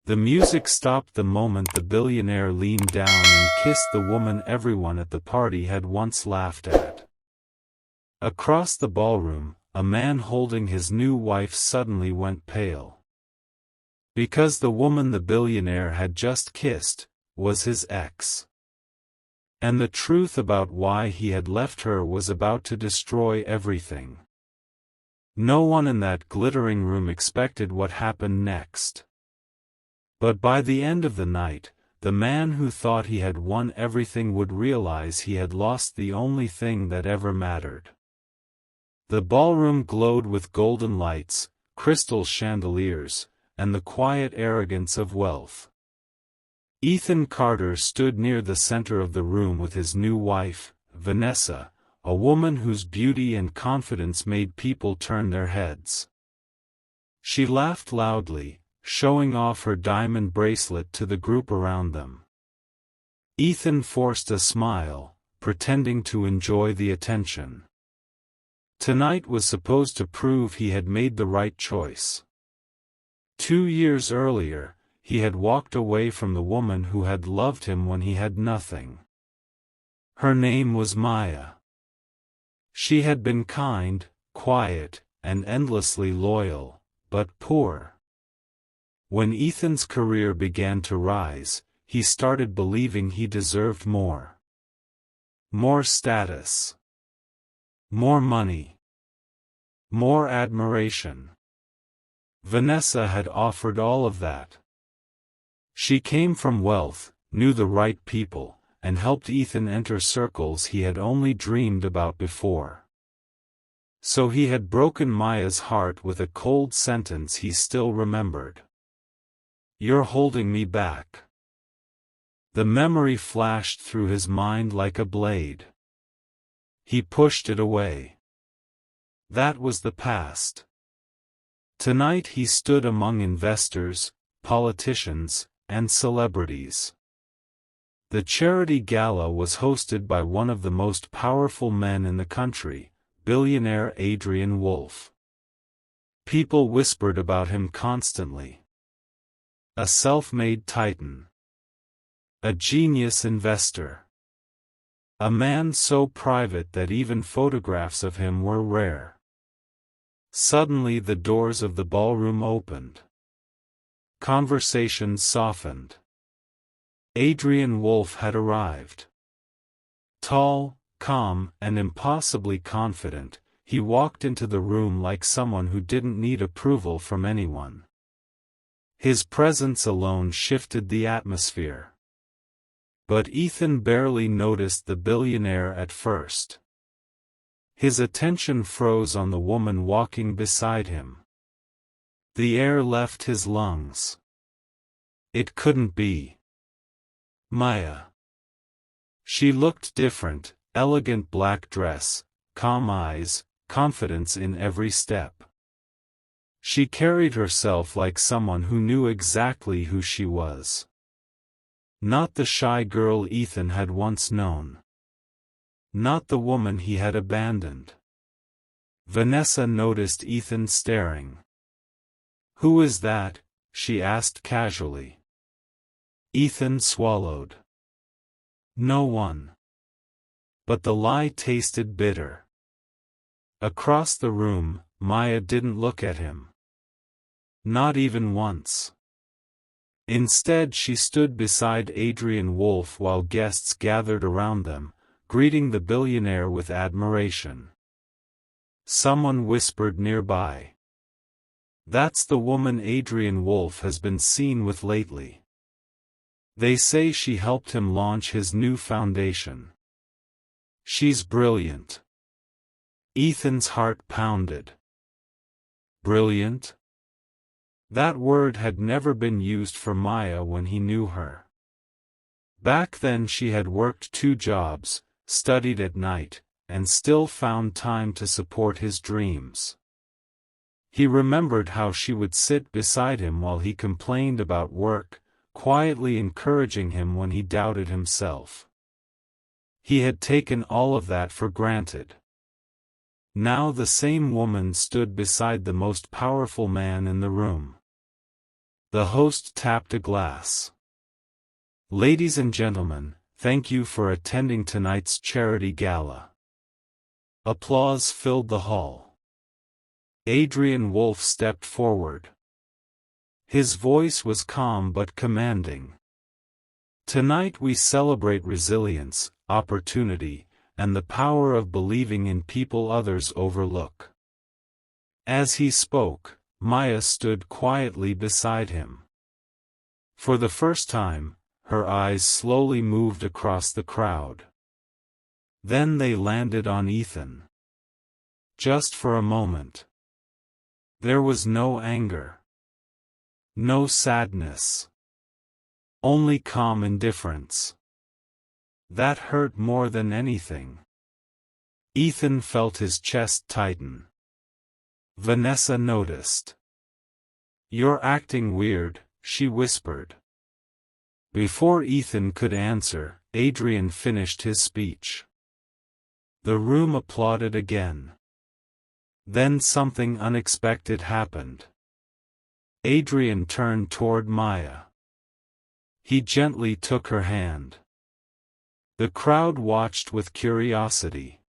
The music stopped the moment the billionaire leaned down and kissed the woman everyone at the party had once laughed at. Across the ballroom, a man holding his new wife suddenly went pale. Because the woman the billionaire had just kissed was his ex. And the truth about why he had left her was about to destroy everything. No one in that glittering room expected what happened next. But by the end of the night, the man who thought he had won everything would realize he had lost the only thing that ever mattered. The ballroom glowed with golden lights, crystal chandeliers, and the quiet arrogance of wealth. Ethan Carter stood near the center of the room with his new wife, Vanessa, a woman whose beauty and confidence made people turn their heads. She laughed loudly, showing off her diamond bracelet to the group around them. Ethan forced a smile, pretending to enjoy the attention. Tonight was supposed to prove he had made the right choice. 2 years earlier, he had walked away from the woman who had loved him when he had nothing. Her name was Maya. She had been kind, quiet, and endlessly loyal, but poor. When Ethan's career began to rise, he started believing he deserved more. More status. More money. More admiration. Vanessa had offered all of that. She came from wealth, knew the right people, and helped Ethan enter circles he had only dreamed about before. So he had broken Maya's heart with a cold sentence he still remembered. "You're holding me back." The memory flashed through his mind like a blade. He pushed it away. That was the past. Tonight he stood among investors, politicians, and celebrities. The charity gala was hosted by one of the most powerful men in the country, billionaire Adrian Wolf. People whispered about him constantly. A self-made titan. A genius investor. A man so private that even photographs of him were rare. Suddenly the doors of the ballroom opened. Conversations softened. Adrian Wolf had arrived. Tall, calm, and impossibly confident, he walked into the room like someone who didn't need approval from anyone. His presence alone shifted the atmosphere. But Ethan barely noticed the billionaire at first. His attention froze on the woman walking beside him. The air left his lungs. It couldn't be Maya. She looked different, elegant black dress, calm eyes, confidence in every step. She carried herself like someone who knew exactly who she was. Not the shy girl Ethan had once known. Not the woman he had abandoned. Vanessa noticed Ethan staring. "Who is that?" she asked casually. Ethan swallowed. "No one." But the lie tasted bitter. Across the room, Maya didn't look at him. Not even once. Instead she stood beside Adrian Wolf while guests gathered around them, greeting the billionaire with admiration. Someone whispered nearby. "That's the woman Adrian Wolf has been seen with lately. They say she helped him launch his new foundation. She's brilliant." Ethan's heart pounded. Brilliant? That word had never been used for Maya when he knew her. Back then she had worked 2 jobs, studied at night, and still found time to support his dreams. He remembered how she would sit beside him while he complained about work, quietly encouraging him when he doubted himself. He had taken all of that for granted. Now the same woman stood beside the most powerful man in the room. The host tapped a glass. Ladies and gentlemen, thank you for attending tonight's charity gala. Applause filled the hall. Adrian Wolfe stepped forward. His voice was calm but commanding. Tonight we celebrate resilience, opportunity, and the power of believing in people others overlook. As he spoke, Maya stood quietly beside him. For the first time, her eyes slowly moved across the crowd. Then they landed on Ethan. Just for a moment. There was no anger. No sadness. Only calm indifference. That hurt more than anything. Ethan felt his chest tighten. Vanessa noticed. "You're acting weird," she whispered. Before Ethan could answer, Adrian finished his speech. The room applauded again. Then something unexpected happened. Adrian turned toward Maya. He gently took her hand. The crowd watched with curiosity.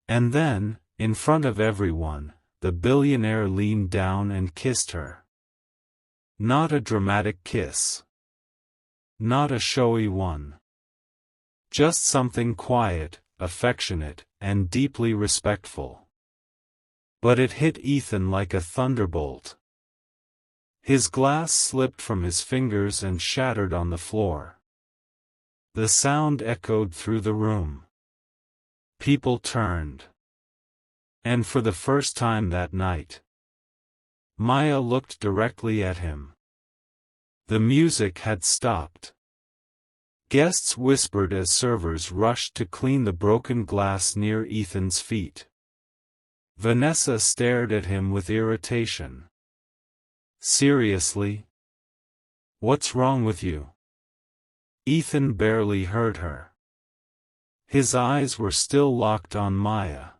And then, in front of everyone, the billionaire leaned down and kissed her. Not a dramatic kiss. Not a showy one. Just something quiet, affectionate, and deeply respectful. But it hit Ethan like a thunderbolt. His glass slipped from his fingers and shattered on the floor. The sound echoed through the room. People turned. And for the first time that night, Maya looked directly at him. The music had stopped. Guests whispered as servers rushed to clean the broken glass near Ethan's feet. Vanessa stared at him with irritation. "Seriously? What's wrong with you?" Ethan barely heard her. His eyes were still locked on Maya.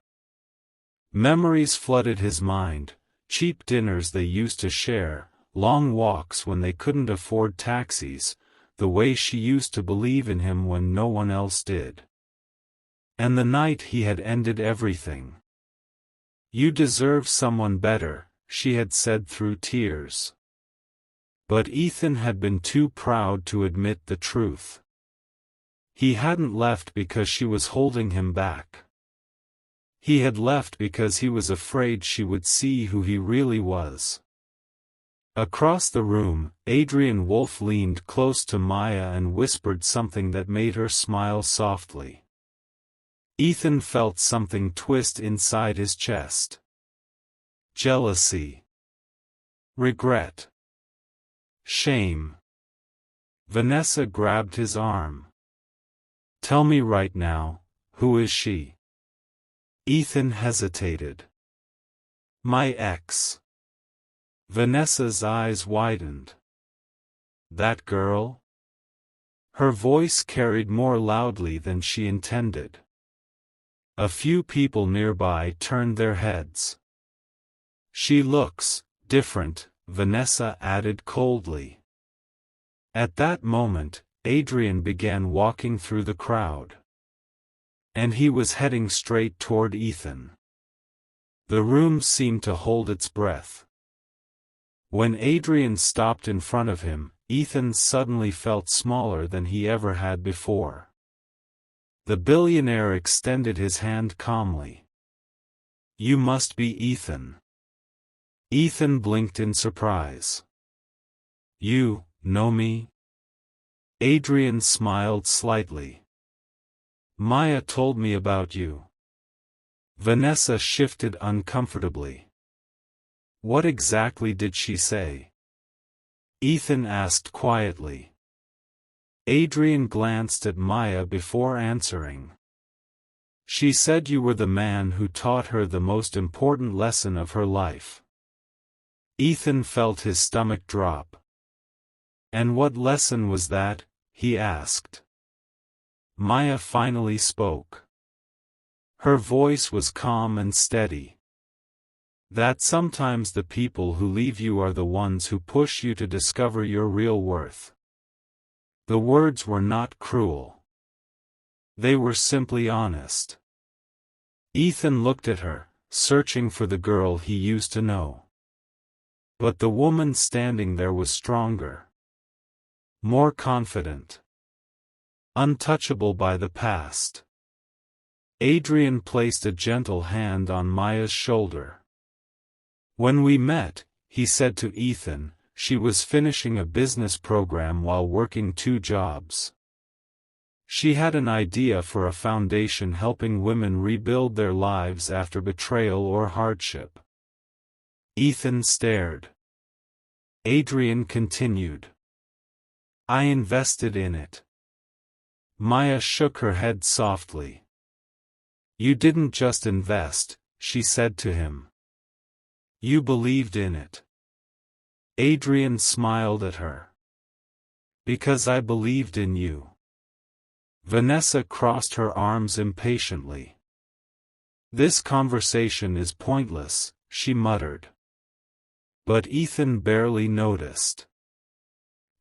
Memories flooded his mind, cheap dinners they used to share, long walks when they couldn't afford taxis, the way she used to believe in him when no one else did. And the night he had ended everything. "You deserve someone better," she had said through tears. But Ethan had been too proud to admit the truth. He hadn't left because she was holding him back. He had left because he was afraid she would see who he really was. Across the room, Adrian Wolfe leaned close to Maya and whispered something that made her smile softly. Ethan felt something twist inside his chest. Jealousy. Regret. Shame. Vanessa grabbed his arm. "Tell me right now, who is she?" Ethan hesitated. "My ex." Vanessa's eyes widened. "That girl?" Her voice carried more loudly than she intended. A few people nearby turned their heads. "She looks different," Vanessa added coldly. At that moment, Adrian began walking through the crowd. And he was heading straight toward Ethan. The room seemed to hold its breath. When Adrian stopped in front of him, Ethan suddenly felt smaller than he ever had before. The billionaire extended his hand calmly. "You must be Ethan." Ethan blinked in surprise. "You know me?" Adrian smiled slightly. "Maya told me about you." Vanessa shifted uncomfortably. "What exactly did she say?" Ethan asked quietly. Adrian glanced at Maya before answering. "She said you were the man who taught her the most important lesson of her life." Ethan felt his stomach drop. "And what lesson was that?" he asked. Maya finally spoke. Her voice was calm and steady. That sometimes the people who leave you are the ones who push you to discover your real worth. The words were not cruel. They were simply honest. Ethan looked at her, searching for the girl he used to know. But the woman standing there was stronger, more confident, untouchable by the past. Adrian placed a gentle hand on Maya's shoulder. "When we met," he said to Ethan, "she was finishing a business program while working 2 jobs. She had an idea for a foundation helping women rebuild their lives after betrayal or hardship." Ethan stared. Adrian continued. "I invested in it." Maya shook her head softly. "You didn't just invest," she said to him. "You believed in it." Adrian smiled at her. "Because I believed in you." Vanessa crossed her arms impatiently. "This conversation is pointless," she muttered. But Ethan barely noticed.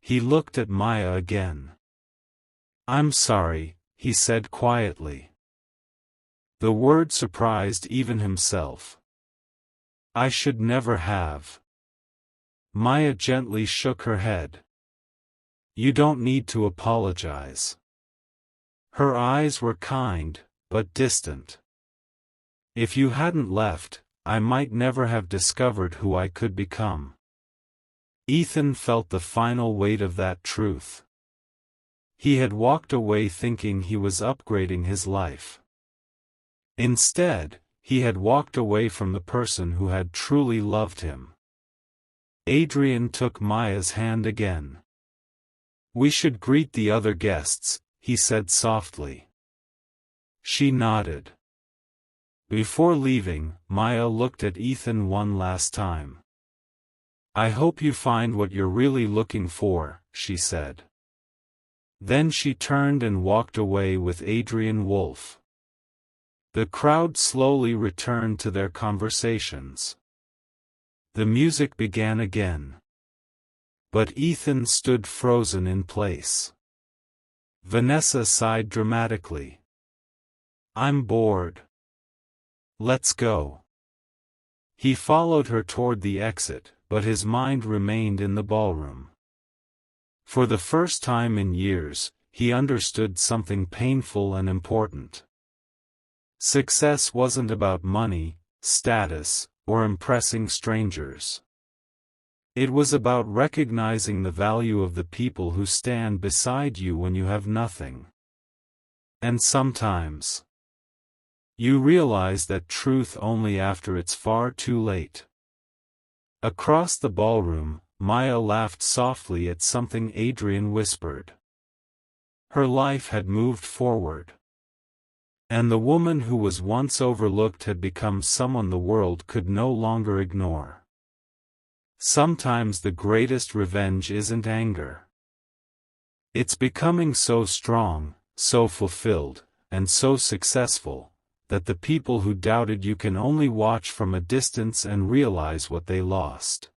He looked at Maya again. "I'm sorry," he said quietly. The word surprised even himself. "I should never have." Maya gently shook her head. "You don't need to apologize." Her eyes were kind, but distant. "If you hadn't left, I might never have discovered who I could become." Ethan felt the final weight of that truth. He had walked away thinking he was upgrading his life. Instead, he had walked away from the person who had truly loved him. Adrian took Maya's hand again. "We should greet the other guests," he said softly. She nodded. Before leaving, Maya looked at Ethan one last time. "I hope you find what you're really looking for," she said. Then she turned and walked away with Adrian Wolfe. The crowd slowly returned to their conversations. The music began again. But Ethan stood frozen in place. Vanessa sighed dramatically. "I'm bored. Let's go." He followed her toward the exit, but his mind remained in the ballroom. For the first time in years, he understood something painful and important. Success wasn't about money, status, or impressing strangers. It was about recognizing the value of the people who stand beside you when you have nothing. And sometimes, you realize that truth only after it's far too late. Across the ballroom, Maya laughed softly at something Adrian whispered. Her life had moved forward. And the woman who was once overlooked had become someone the world could no longer ignore. Sometimes the greatest revenge isn't anger. It's becoming so strong, so fulfilled, and so successful, that the people who doubted you can only watch from a distance and realize what they lost.